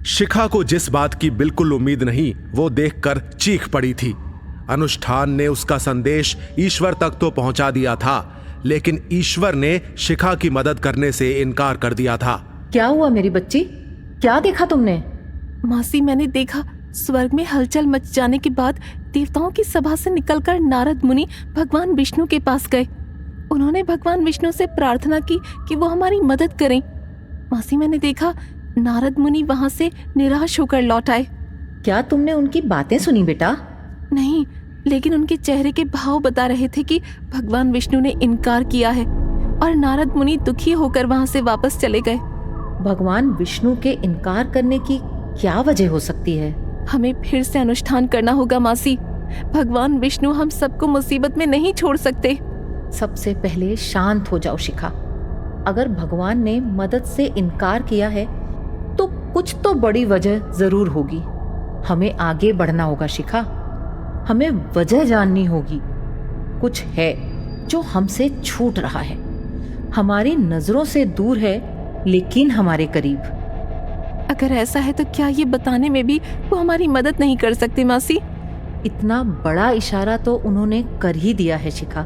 शिखा को जिस बात की बिल्कुल उम्मीद नहीं वो देखकर चीख पड़ी थी। अनुष्ठान ने उसका संदेश ईश्वर तक तो पहुंचा दिया था, लेकिन ईश्वर ने शिखा की मदद करने से इनकार कर दिया था। क्या हुआ मेरी बच्ची, क्या देखा तुमने? मासी, मैंने देखा स्वर्ग में हलचल मच जाने के बाद देवताओं की सभा से निकलकर नारद मुनि भगवान विष्णु के पास गए। उन्होंने भगवान विष्णु से प्रार्थना की कि वो हमारी मदद करें। मासी, मैंने देखा नारद मुनि वहां से निराश होकर लौट आए। क्या तुमने उनकी बातें सुनी बेटा? नहीं, लेकिन उनके चेहरे के भाव बता रहे थे कि भगवान विष्णु ने इनकार किया है और नारद मुनि दुखी होकर वहां से वापस चले गए। भगवान विष्णु के इनकार करने की क्या वजह हो सकती है? हमें फिर से अनुष्ठान करना होगा मासी। भगवान विष्णु हम सबको मुसीबत में नहीं छोड़ सकते। सबसे पहले शांत हो जाओ शिखा। अगर भगवान ने मदद से इनकार किया है तो कुछ तो बड़ी वजह जरूर होगी। हमें आगे बढ़ना होगा शिखा, हमें वजह जाननी होगी। कुछ है जो हमसे छूट रहा है, हमारी नजरों से दूर है लेकिन हमारे करीब। अगर ऐसा है तो क्या ये बताने में भी वो हमारी मदद नहीं कर सकते मासी? इतना बड़ा इशारा तो उन्होंने कर ही दिया है शिखा।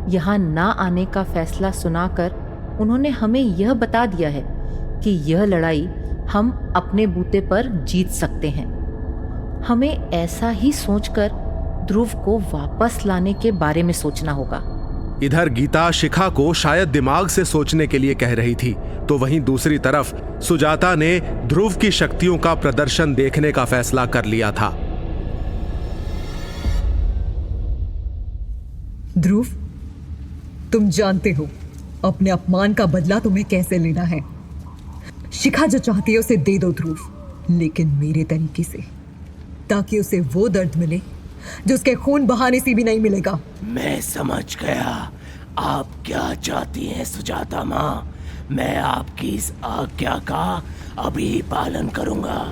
यहाँ ना आने का फैसला सुनाकर उन्होंने हमें यह बता दिया है कि यह लड़ाई हम अपने बूते पर जीत सकते हैं। हमें ऐसा ही सोचकर ध्रुव को वापस लाने के बारे में सोचना होगा। इधर गीता शिखा को शायद दिमाग से सोचने के लिए कह रही थी, तो वहीं दूसरी तरफ सुजाता ने ध्रुव की शक्तियों का प्रदर्शन देखने का फैसला कर लिया था। ध्रुव, तुम जानते हो अपने अपमान का बदला तुम्हें कैसे लेना है। शिखा जो चाहती है उसे दे दो ध्रुव, लेकिन मेरे तरीके से, ताकि उसे वो दर्द मिले जो उसके खून बहाने से भी नहीं मिलेगा। मैं समझ गया आप क्या चाहती हैं सुजाता माँ। मैं आपकी इस आज्ञा का अभी पालन करूंगा।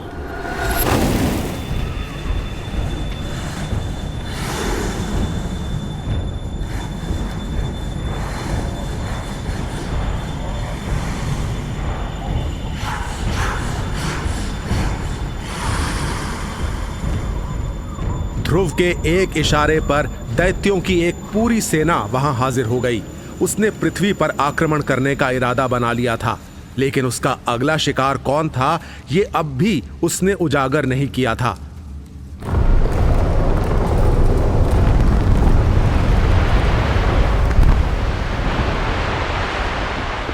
ध्रुव के एक इशारे पर दैत्यों की एक पूरी सेना वहां हाजिर हो गई। उसने पृथ्वी पर आक्रमण करने का इरादा बना लिया था, लेकिन उसका अगला शिकार कौन था ये अब भी उसने उजागर नहीं किया था।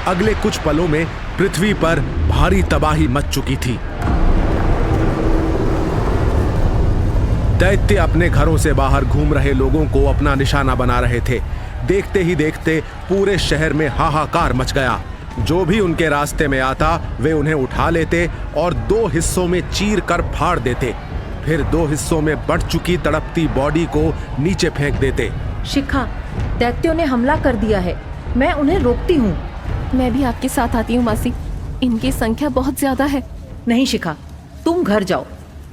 अगले कुछ पलों में पृथ्वी पर भारी तबाही मच चुकी थी। दैत्य अपने घरों से बाहर घूम रहे लोगों को अपना निशाना बना रहे थे। देखते ही देखते पूरे शहर में हाहाकार मच गया। जो भी उनके रास्ते में आता वे उन्हें उठा लेते और 2 हिस्सों में चीर कर फाड़ देते, फिर 2 हिस्सों में बढ़ चुकी तड़पती बॉडी को नीचे फेंक देते। शिखा, दैत्यों ने हमला कर दिया है, मैं उन्हें रोकती हूँ। मैं भी आपके साथ आती हूँ मासी, इनकी संख्या बहुत ज्यादा है। नहीं शिखा, तुम घर जाओ,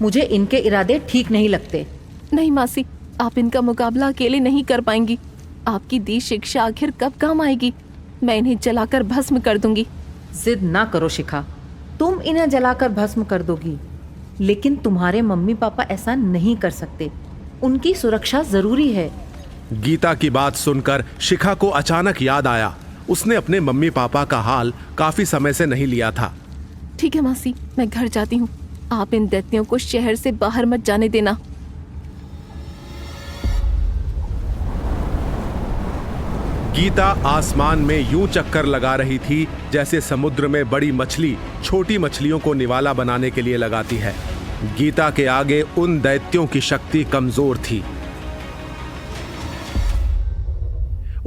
मुझे इनके इरादे ठीक नहीं लगते। नहीं मासी, आप इनका मुकाबला अकेले नहीं कर पाएंगी। आपकी दी शिक्षा आखिर कब काम आएगी? मैं इन्हें जलाकर भस्म कर दूंगी। जिद ना करो शिखा, तुम इन्हें जलाकर भस्म कर दोगी, लेकिन तुम्हारे मम्मी पापा ऐसा नहीं कर सकते। उनकी सुरक्षा जरूरी है। गीता की बात सुनकर शिखा को अचानक याद आया, उसने अपने मम्मी पापा का हाल काफी समय से नहीं लिया था। ठीक है मासी, मैं घर जाती हूँ। आप इन दैत्यों को शहर से बाहर मत जाने देना। गीता आसमान में यूं चक्कर लगा रही थी जैसे समुद्र में बड़ी मछली छोटी मछलियों को निवाला बनाने के लिए लगाती है। गीता के आगे उन दैत्यों की शक्ति कमजोर थी।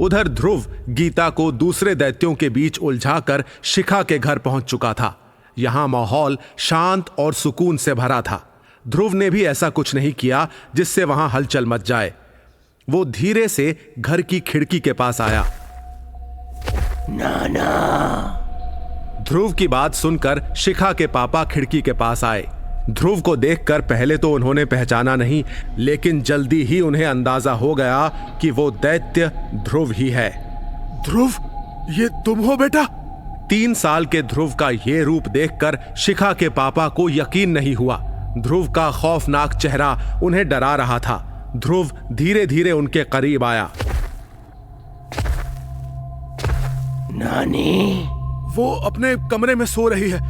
उधर ध्रुव गीता को दूसरे दैत्यों के बीच उलझाकर शिखा के घर पहुंच चुका था। यहां माहौल शांत और सुकून से भरा था। ध्रुव ने भी ऐसा कुछ नहीं किया जिससे वहां हलचल मच जाए। वो धीरे से घर की खिड़की के पास आया। नाना। ध्रुव की बात सुनकर शिखा के पापा खिड़की के पास आए। ध्रुव को देखकर पहले तो उन्होंने पहचाना नहीं, लेकिन जल्दी ही उन्हें अंदाजा हो गया कि वो दैत्य ध्रुव ही है। ध्रुव, ये तुम हो बेटा? 3 साल के ध्रुव का ये रूप देखकर शिखा के पापा को यकीन नहीं हुआ। ध्रुव का खौफनाक चेहरा उन्हें डरा रहा था। ध्रुव धीरे धीरे उनके करीब आया। नानी, वो अपने कमरे में सो रही है,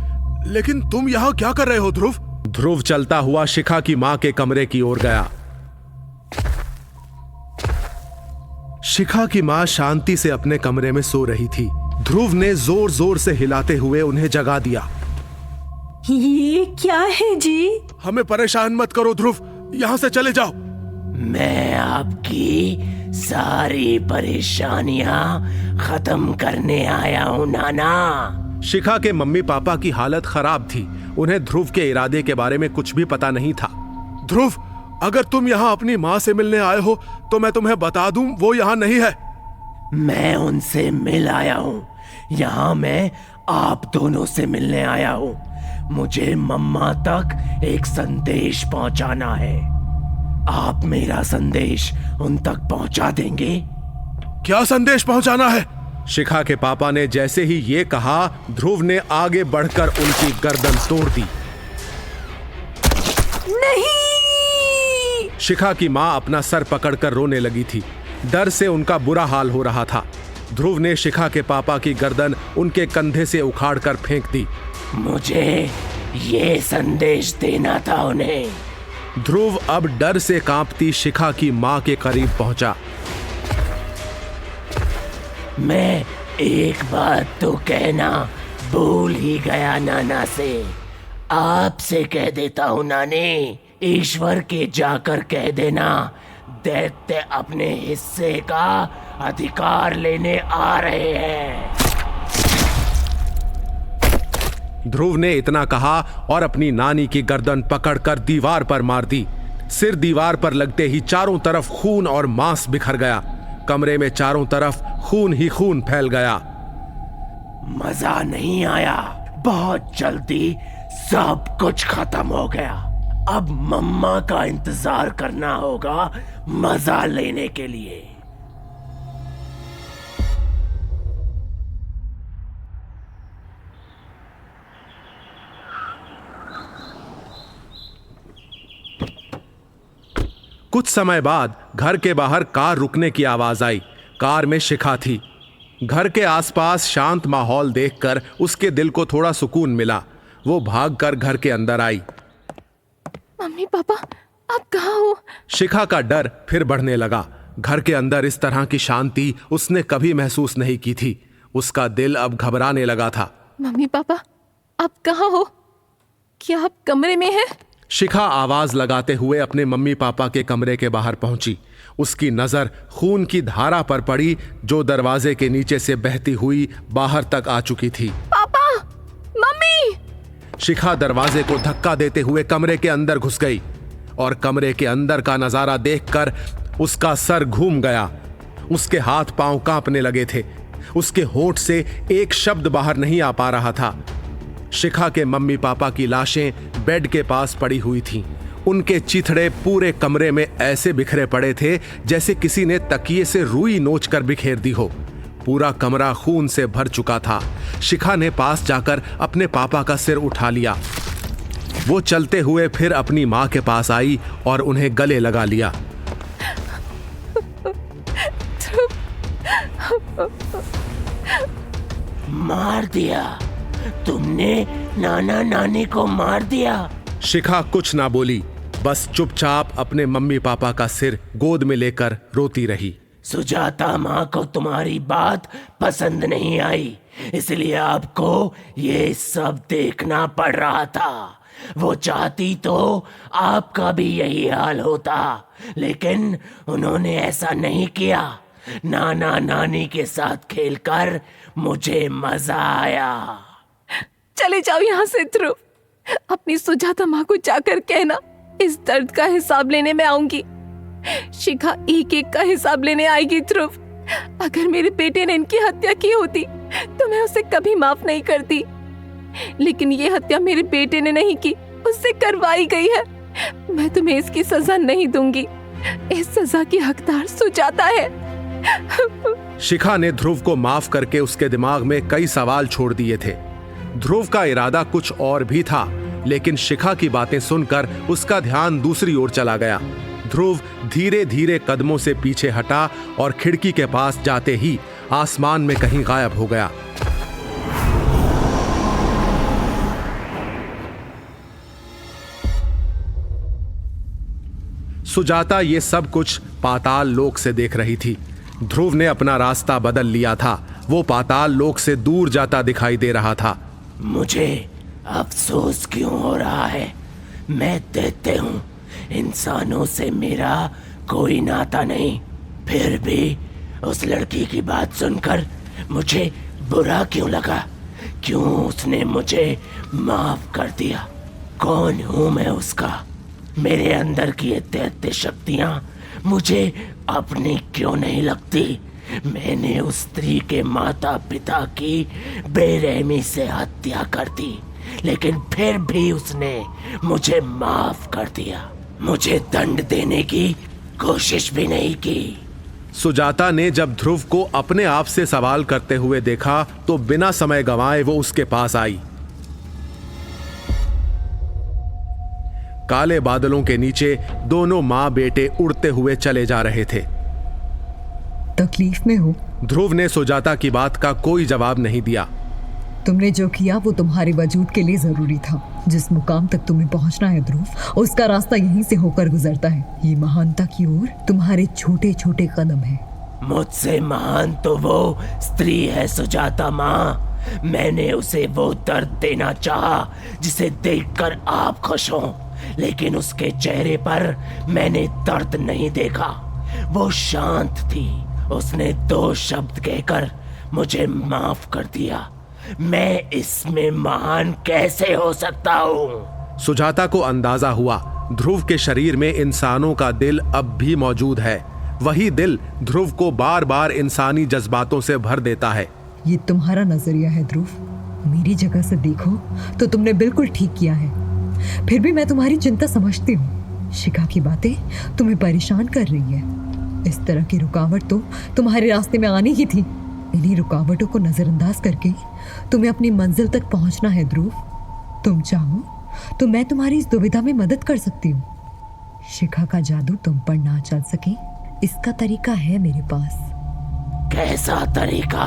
लेकिन तुम यहाँ क्या कर रहे हो ध्रुव? ध्रुव चलता हुआ शिखा की मां के कमरे की ओर गया। शिखा की मां शांति से अपने कमरे में सो रही थी। ध्रुव ने जोर जोर से हिलाते हुए उन्हें जगा दिया। ये क्या है जी? हमें परेशान मत करो ध्रुव, यहाँ से चले जाओ। मैं आपकी सारी परेशानियां खत्म करने आया हूं नाना। शिखा के मम्मी पापा की हालत खराब थी। उन्हें ध्रुव के इरादे के बारे में कुछ भी पता नहीं था। ध्रुव, अगर तुम यहाँ अपनी माँ से मिलने आए हो तो मैं तुम्हें बता दूं, वो यहाँ नहीं है। मैं उनसे मिल आया हूँ। यहाँ मैं आप दोनों से मिलने आया हूँ। मुझे मम्मा तक एक संदेश पहुँचाना है। आप मेरा संदेश उन तक पहुँचा देंगे? क्या संदेश पहुँचाना है? शिखा के पापा ने जैसे ही ये कहा, ध्रुव ने आगे बढ़कर उनकी गर्दन तोड़ दी। नहीं! शिखा की मां अपना सर पकड़कर रोने लगी थी। डर से उनका बुरा हाल हो रहा था। ध्रुव ने शिखा के पापा की गर्दन उनके कंधे से उखाड़कर फेंक दी। मुझे ये संदेश देना था उन्हें। ध्रुव अब डर से कांपती शिखा की मां के करीब पहुंचा। मैं एक बात तो कहना भूल ही गया नाना से। आपसे कह देता हूँ नानी, ईश्वर के जाकर कह देना दैत्य अपने हिस्से का अधिकार लेने आ रहे हैं। ध्रुव ने इतना कहा और अपनी नानी की गर्दन पकड़कर दीवार पर मार दी। सिर दीवार पर लगते ही चारों तरफ खून और मांस बिखर गया। कमरे में चारों तरफ खून ही खून फैल गया। मजा नहीं आया। बहुत जल्दी सब कुछ खत्म हो गया। अब मम्मा का इंतजार करना होगा मजा लेने के लिए। कुछ समय बाद घर के बाहर कार रुकने की आवाज आई। कार में शिखा थी। घर के आसपास शांत माहौल देखकर उसके दिल को थोड़ा सुकून मिला। वो भागकर घर के अंदर आई। मम्मी पापा, आप कहाँ हो? शिखा का डर फिर बढ़ने लगा। घर के अंदर इस तरह की शांति उसने कभी महसूस नहीं की थी। उसका दिल अब घबराने लगा था। मम्मी पापा, आप कहाँ हो? क्या आप कमरे में हैं? शिखा आवाज लगाते हुए अपने मम्मी पापा के कमरे के बाहर पहुंची। उसकी नजर खून की धारा पर पड़ी जो दरवाजे के नीचे से बहती हुई बाहर तक आ चुकी थी। पापा, मम्मी! शिखा दरवाजे को धक्का देते हुए कमरे के अंदर घुस गई और कमरे के अंदर का नजारा देखकर उसका सर घूम गया। उसके हाथ पांव कांपने लगे थे। उसके होंठ से एक शब्द बाहर नहीं आ पा रहा था। शिखा के मम्मी पापा की लाशें बेड के पास पड़ी हुई थीं। उनके चिथड़े पूरे कमरे में ऐसे बिखरे पड़े थे जैसे किसी ने तकिए से रुई नोचकर बिखेर दी हो। पूरा कमरा खून से भर चुका था। शिखा ने पास जाकर अपने पापा का सिर उठा लिया। वो चलते हुए फिर अपनी मां के पास आई और उन्हें गले लगा लिया। मार दिया? तुमने नाना नानी को मार दिया? शिखा कुछ ना बोली, बस चुपचाप अपने मम्मी पापा का सिर गोद में लेकर रोती रही। सुजाता माँ को तुम्हारी बात पसंद नहीं आई, इसलिए आपको ये सब देखना पड़ रहा था। वो चाहती तो आपका भी यही हाल होता, लेकिन उन्होंने ऐसा नहीं किया। नाना नानी के साथ खेलकर मुझे मजा आया। चले जाओ यहाँ से ध्रुव। अपनी सुजाता माँ को जाकर कहना इस दर्द का हिसाब लेने में आऊंगी। शिखा एक एक का हिसाब लेने आएगी ध्रुव। अगर मेरे बेटे ने इनकी हत्या की होती तो मैं उसे कभी माफ नहीं करती, लेकिन ये हत्या मेरे बेटे ने नहीं की, उससे करवाई गई है। मैं तुम्हें इसकी सजा नहीं दूंगी। इस सजा की हकदार सुजाता है। शिखा ने ध्रुव को माफ करके उसके दिमाग में कई सवाल छोड़ दिए थे। ध्रुव का इरादा कुछ और भी था, लेकिन शिखा की बातें सुनकर उसका ध्यान दूसरी ओर चला गया। ध्रुव धीरे धीरे कदमों से पीछे हटा और खिड़की के पास जाते ही आसमान में कहीं गायब हो गया। सुजाता ये सब कुछ पाताल लोक से देख रही थी। ध्रुव ने अपना रास्ता बदल लिया था। वो पाताल लोक से दूर जाता दिखाई दे रहा था। मुझे अफसोस क्यों हो रहा है? मैं देखते हूँ इंसानों से मेरा कोई नाता नहीं, फिर भी उस लड़की की बात सुनकर मुझे बुरा क्यों लगा? क्यों उसने मुझे माफ कर दिया? कौन हूँ मैं उसका? मेरे अंदर की ये दैत्य शक्तियाँ मुझे अपनी क्यों नहीं लगती? मैंने उस स्त्री के माता पिता की बेरहमी से हत्या कर दी, लेकिन फिर भी उसने मुझे माफ कर दिया। मुझे दंड देने की कोशिश भी नहीं की। सुजाता ने जब ध्रुव को अपने आप से सवाल करते हुए देखा तो बिना समय गंवाए वो उसके पास आई। काले बादलों के नीचे दोनों मां बेटे उड़ते हुए चले जा रहे थे। तकलीफ में हो? ध्रुव ने सुजाता की बात का कोई जवाब नहीं दिया। तुमने जो किया वो तुम्हारे वजूद के लिए जरूरी था। जिस मुकाम तक तुम्हें पहुंचना है ध्रुव, उसका रास्ता यहीं से होकर गुजरता है। ये महानता की ओर तुम्हारे छोटे छोटे कदम हैं। मुझसे महान तो वो स्त्री है सुजाता माँ। मैंने उसे वो दर्द देना चाहा जिसे देखकर आप खुश हों, लेकिन उसके चेहरे पर मैंने दर्द नहीं देखा। वो शांत थी। उसने 2 शब्द कहकर मुझे माफ कर दिया। मैं इसमें महान कैसे हो सकता हूँ? सुजाता को अंदाजा हुआ ध्रुव के शरीर में इंसानों का दिल अब भी मौजूद है। वही दिल ध्रुव को बार बार इंसानी जज्बातों से भर देता है। ये तुम्हारा नजरिया है ध्रुव। मेरी जगह से देखो तो तुमने बिल्कुल ठीक किया है। फिर भी मैं तुम्हारी चिंता समझती हूँ। शिखा की बातें तुम्हें परेशान कर रही है। इस तरह की रुकावट तो तुम्हारे रास्ते में आनी ही थी। इन्हीं रुकावटों को नजरअंदाज करके तुम्हें अपनी मंजिल तक पहुंचना है ध्रुव। तुम चाहो तो मैं तुम्हारी इस दुविधा में मदद कर सकती हूँ। शिखा का जादू तुम पर ना चल सके, इसका तरीका है मेरे पास। कैसा तरीका?